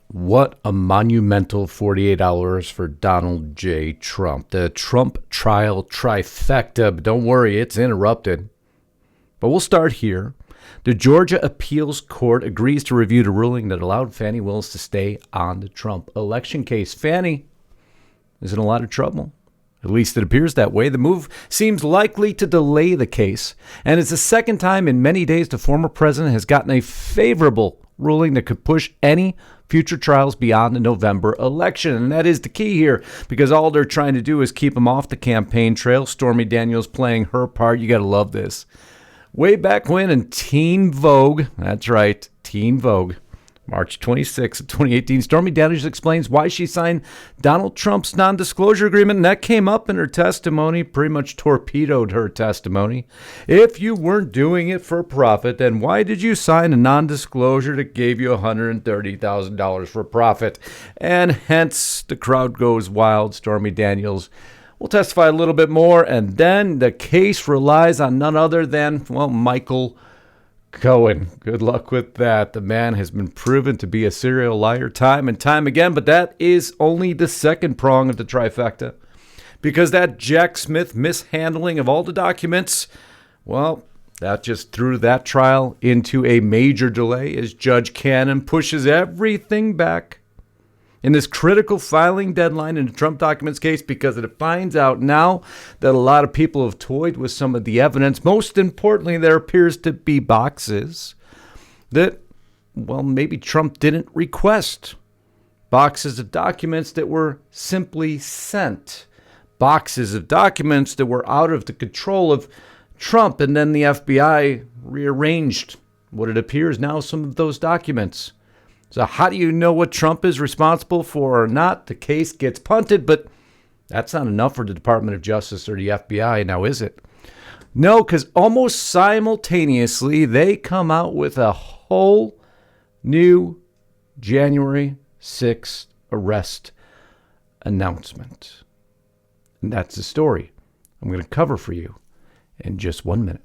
What a monumental 48 hours for Donald J. Trump. The Trump trial trifecta, but don't worry, it's interrupted. But we'll start here. The Georgia Appeals Court agrees to review the ruling that allowed Fani Willis to stay on the Trump election case. Fani is in a lot of trouble. At least it appears that way. The move seems likely to delay the case, and it's the second time in many days the former president has gotten a favorable ruling that could push any future trials beyond the November election. And that is the key here, because all they're trying to do is keep him off the campaign trail. Stormy Daniels playing her part. You got to love this. Way back when in Teen Vogue, that's right, Teen Vogue, March 26 of 2018, Stormy Daniels explains why she signed Donald Trump's non-disclosure agreement, and that came up in her testimony, pretty much torpedoed her testimony. If you weren't doing it for profit, then why did you sign a non-disclosure that gave you $130,000 for profit? And hence, the crowd goes wild. Stormy Daniels will testify a little bit more, and then the case relies on none other than, well, Michael Cohen. Good luck with that. The man has been proven to be a serial liar time and time again, but that is only the second prong of the trifecta, because that Jack Smith mishandling of all the documents, well, that just threw that trial into a major delay as Judge Cannon pushes everything back in this critical filing deadline in the Trump documents case, because it finds out now that a lot of people have toyed with some of the evidence. Most importantly, there appears to be boxes that, well, maybe Trump didn't request. Boxes of documents that were simply sent. Boxes of documents that were out of the control of Trump, and then the FBI rearranged what it appears now some of those documents. So how do you know what Trump is responsible for or not? The case gets punted, but that's not enough for the Department of Justice or the FBI, now is it? No, because almost simultaneously, they come out with a whole new January 6th arrest announcement. And that's the story I'm going to cover for you in just 1 minute.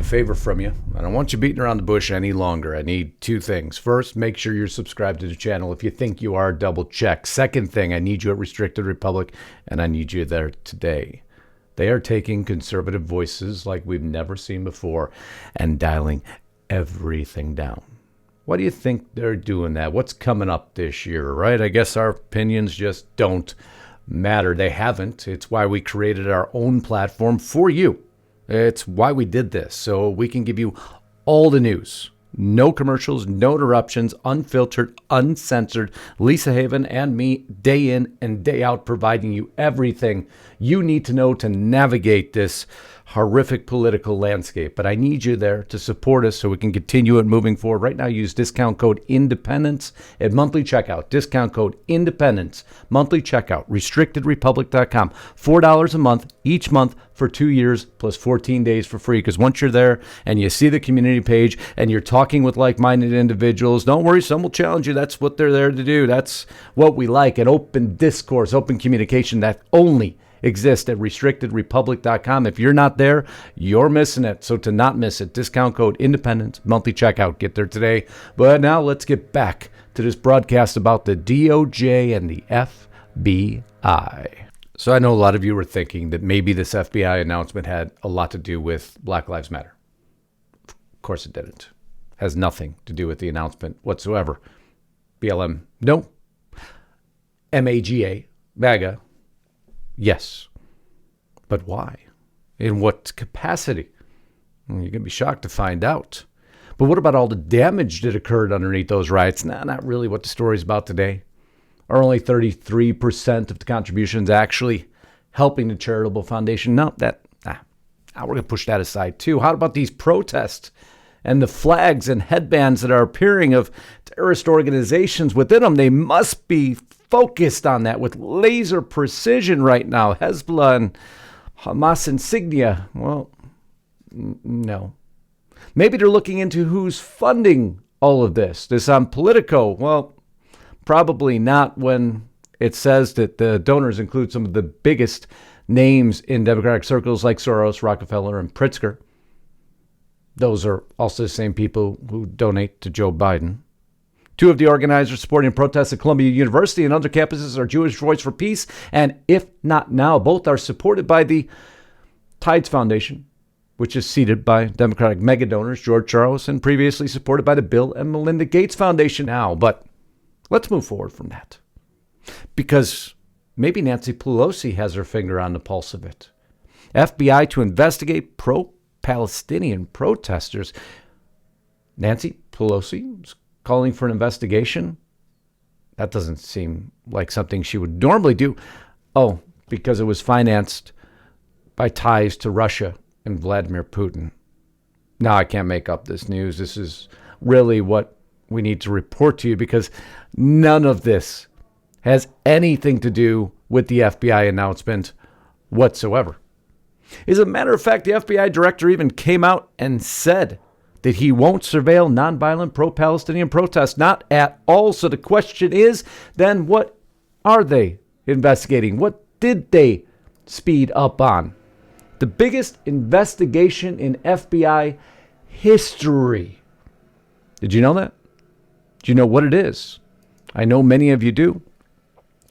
Favor from you. I don't want you beating around the bush any longer. I need two things. First, make sure you're subscribed to the channel. If you think you are, double check. Second thing, I need you at Restricted Republic, and I need you there today. They are taking conservative voices like we've never seen before and dialing everything down. Why do you think they're doing that? What's coming up this year, right? I guess our opinions just don't matter. They haven't. It's why we created our own platform for you. It's why we did this, so we can give you all the news. No commercials, no interruptions, unfiltered, uncensored. Lisa Haven and me, day in and day out, providing you everything you need to know to navigate this horrific political landscape. But I need you there to support us so we can continue it moving forward. Right now, use discount code INDEPENDENCE at monthly checkout. Discount code INDEPENDENCE, monthly checkout, restrictedrepublic.com. $4 a month, each month for 2 years, plus 14 days for free. Because once you're there and you see the community page and you're talking with like-minded individuals, don't worry, some will challenge you. That's what they're there to do. That's what we like, an open discourse, open communication that only exist at restrictedrepublic.com. If you're not there, you're missing it. So to not miss it, discount code INDEPENDENCE, monthly checkout. Get there today. But now let's get back to this broadcast about the DOJ and the FBI. So I know a lot of you were thinking that maybe this FBI announcement had a lot to do with Black Lives Matter. Of course it didn't. Has nothing to do with the announcement whatsoever. BLM, no. MAGA, MAGA, yes. But why? In what capacity? Well, you're going to be shocked to find out. But what about all the damage that occurred underneath those riots? Nah, not really what the story's about today. Are only 33% of the contributions actually helping the charitable foundation? No, we're going to push that aside too. How about these protests and the flags and headbands that are appearing of terrorist organizations within them? They must be focused on that with laser precision right now. Hezbollah and Hamas insignia. Well, no. Maybe they're looking into who's funding all of this. This on Politico. Well, probably not when it says that the donors include some of the biggest names in Democratic circles like Soros, Rockefeller, and Pritzker. Those are also the same people who donate to Joe Biden. Two of the organizers supporting protests at Columbia University and other campuses are Jewish Voice for Peace, and if not now, both are supported by the Tides Foundation, which is seated by Democratic mega donors George Soros and previously supported by the Bill and Melinda Gates Foundation now. But let's move forward from that, because maybe Nancy Pelosi has her finger on the pulse of it. FBI to investigate pro-Palestinian protesters. Nancy Pelosi is calling for an investigation. That doesn't seem like something she would normally do. Oh, because it was financed by ties to Russia and Vladimir Putin. Now I can't make up this news. This is really what we need to report to you, because none of this has anything to do with the FBI announcement whatsoever. As a matter of fact, the FBI director even came out and said that he won't surveil nonviolent pro-Palestinian protests. Not at all. So the question is, then what are they investigating? What did they speed up on? The biggest investigation in FBI history. Did you know that? Do you know what it is? I know many of you do.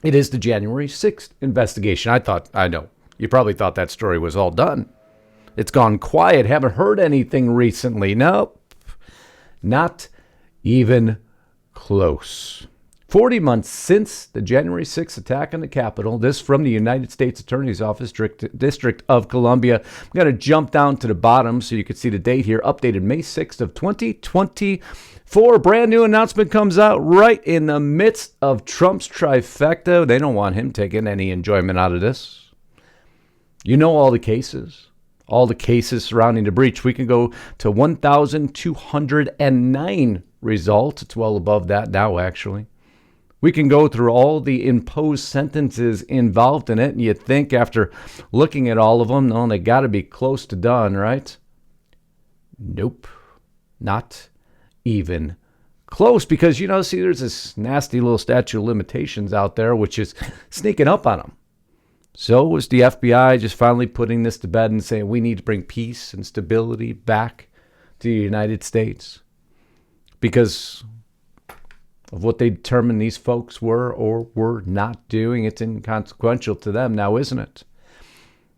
It is the January 6th investigation. I know. You probably thought that story was all done. It's gone quiet. Haven't heard anything recently. Nope. Not even close. 40 months since the January 6th attack on the Capitol. This from the United States Attorney's Office, District of Columbia. I'm going to jump down to the bottom so you can see the date here. Updated May 6th of 2024. Brand new announcement comes out right in the midst of Trump's trifecta. They don't want him taking any enjoyment out of this. You know all the cases surrounding the breach. We can go to 1,209 results. It's well above that now, actually. We can go through all the imposed sentences involved in it, and you'd think after looking at all of them, no, they got to be close to done, right? Nope, not even close, because, there's this nasty little statute of limitations out there, which is sneaking up on them. So was the FBI just finally putting this to bed and saying we need to bring peace and stability back to the United States because of what they determined these folks were or were not doing? It's inconsequential to them now, isn't it?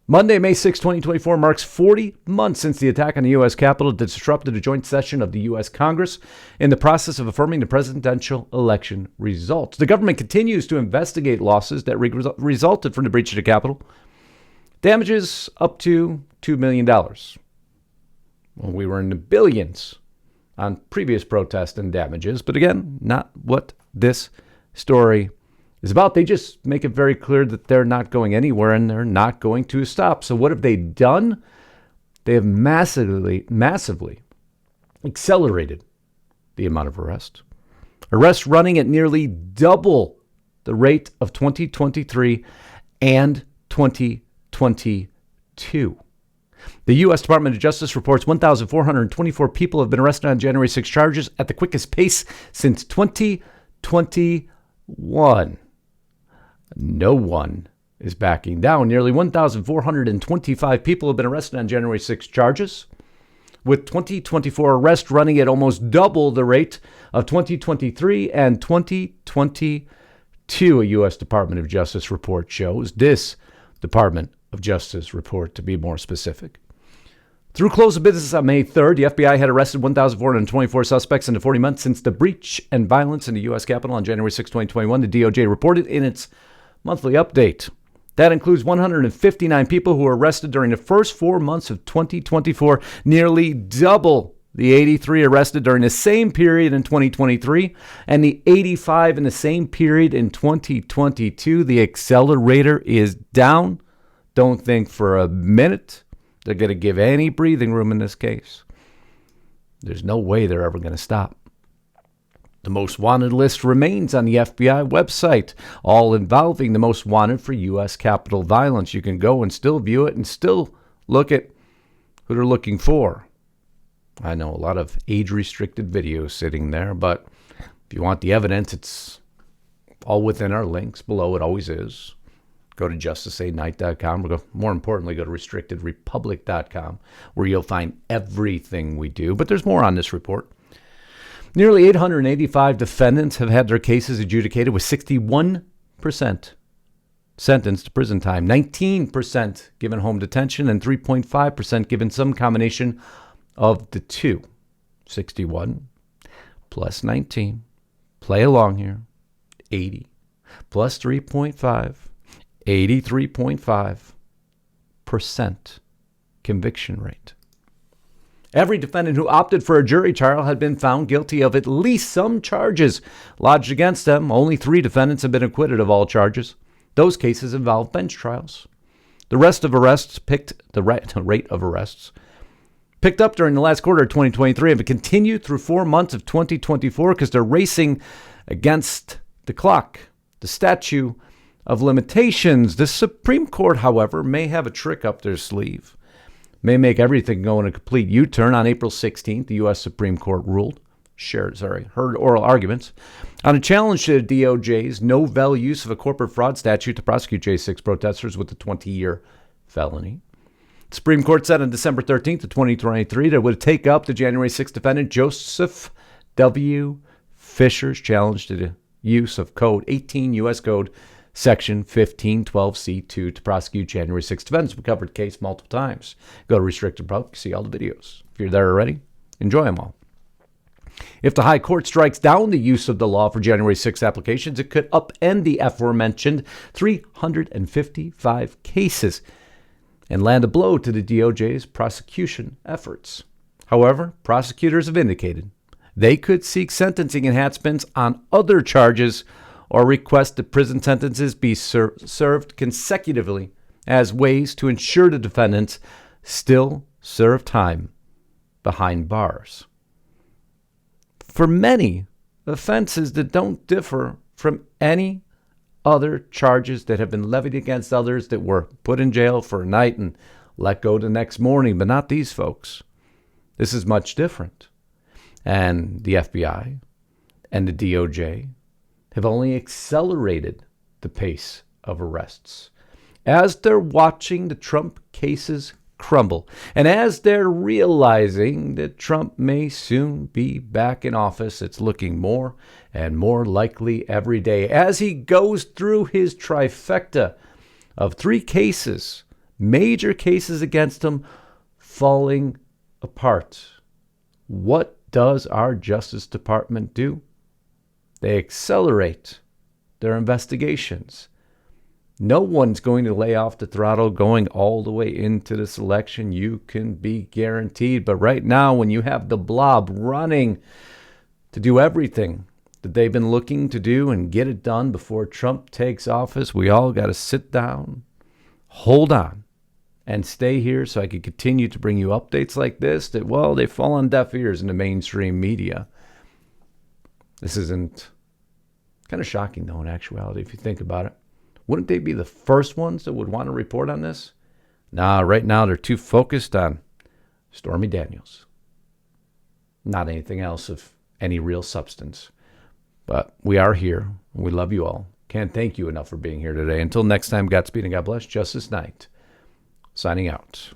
Monday, May 6, 2024 marks 40 months since the attack on the U.S. Capitol that disrupted a joint session of the U.S. Congress in the process of affirming the presidential election results. The government continues to investigate losses that resulted from the breach of the Capitol. Damages up to $2 million. Well, we were in the billions on previous protests and damages, but again, not what this story is about. They just make it very clear that they're not going anywhere and they're not going to stop. So what have they done? They have massively accelerated the amount of arrests. Arrests running at nearly double the rate of 2023 and 2022. The U.S. Department of Justice reports 1,424 people have been arrested on January 6 charges at the quickest pace since 2021. No one is backing down. Nearly 1,425 people have been arrested on January 6 charges, with 2024 arrests running at almost double the rate of 2023 and 2022, a U.S. Department of Justice report shows. This Department of Justice report, to be more specific. Through close of business on May 3rd, the FBI had arrested 1,424 suspects in the 40 months since the breach and violence in the U.S. Capitol on January 6, 2021, the DOJ reported in its monthly update. That includes 159 people who were arrested during the first 4 months of 2024, nearly double the 83 arrested during the same period in 2023 and the 85 in the same period in 2022. The accelerator is down. Don't think for a minute they're going to give any breathing room in this case. There's no way they're ever going to stop. The most wanted list remains on the FBI website, all involving the most wanted for U.S. Capitol violence. You can go and still view it and still look at who they're looking for. I know a lot of age-restricted videos sitting there, but if you want the evidence, it's all within our links below. It always is. Go to justusknight.com, or more importantly, go to restrictedrepublic.com, where you'll find everything we do. But there's more on this report. Nearly 885 defendants have had their cases adjudicated, with 61% sentenced to prison time, 19% given home detention, and 3.5% given some combination of the two. 61 plus 19, play along here, 80 plus 3.5, 83.5% conviction rate. Every defendant who opted for a jury trial had been found guilty of at least some charges lodged against them. Only 3 defendants have been acquitted of all charges. Those cases involve bench trials. The rate of arrests picked up during the last quarter of 2023 and continued through 4 months of 2024 because they're racing against the clock, the statute of limitations. The Supreme Court, however, may have a trick up their sleeve. May make everything go in a complete U-turn. On April 16th, the U.S. Supreme Court heard oral arguments on a challenge to the DOJ's no-vel use of a corporate fraud statute to prosecute J6 protesters with a 20-year felony. The Supreme Court said on December 13th of 2023 that it would take up the January 6th defendant Joseph W. Fisher's challenge to the use of Code 18 U.S. Code Section 1512C2 to prosecute January 6th defendants. We covered the case multiple times. Go to Restricted Public, see all the videos. If you're there already, enjoy them all. If the High Court strikes down the use of the law for January 6th applications, it could upend the aforementioned 355 cases and land a blow to the DOJ's prosecution efforts. However, prosecutors have indicated they could seek sentencing enhancements on other charges or request that prison sentences be served consecutively as ways to ensure the defendants still serve time behind bars. For many offenses that don't differ from any other charges that have been levied against others that were put in jail for a night and let go the next morning, but not these folks. This is much different. And the FBI and the DOJ have only accelerated the pace of arrests as they're watching the Trump cases crumble, and as they're realizing that Trump may soon be back in office. It's looking more and more likely every day as he goes through his trifecta of 3 cases, major cases against him, falling apart. What does our Justice Department do? They accelerate their investigations. No one's going to lay off the throttle going all the way into this election. You can be guaranteed. But right now, when you have the blob running to do everything that they've been looking to do and get it done before Trump takes office, we all got to sit down, hold on, and stay here so I can continue to bring you updates like this that, well, they fall on deaf ears in the mainstream media. This isn't kind of shocking, though, in actuality, if you think about it. Wouldn't they be the first ones that would want to report on this? Nah, right now they're too focused on Stormy Daniels. Not anything else of any real substance. But we are here. We love you all. Can't thank you enough for being here today. Until next time, Godspeed and God bless. Justus Knight, signing out.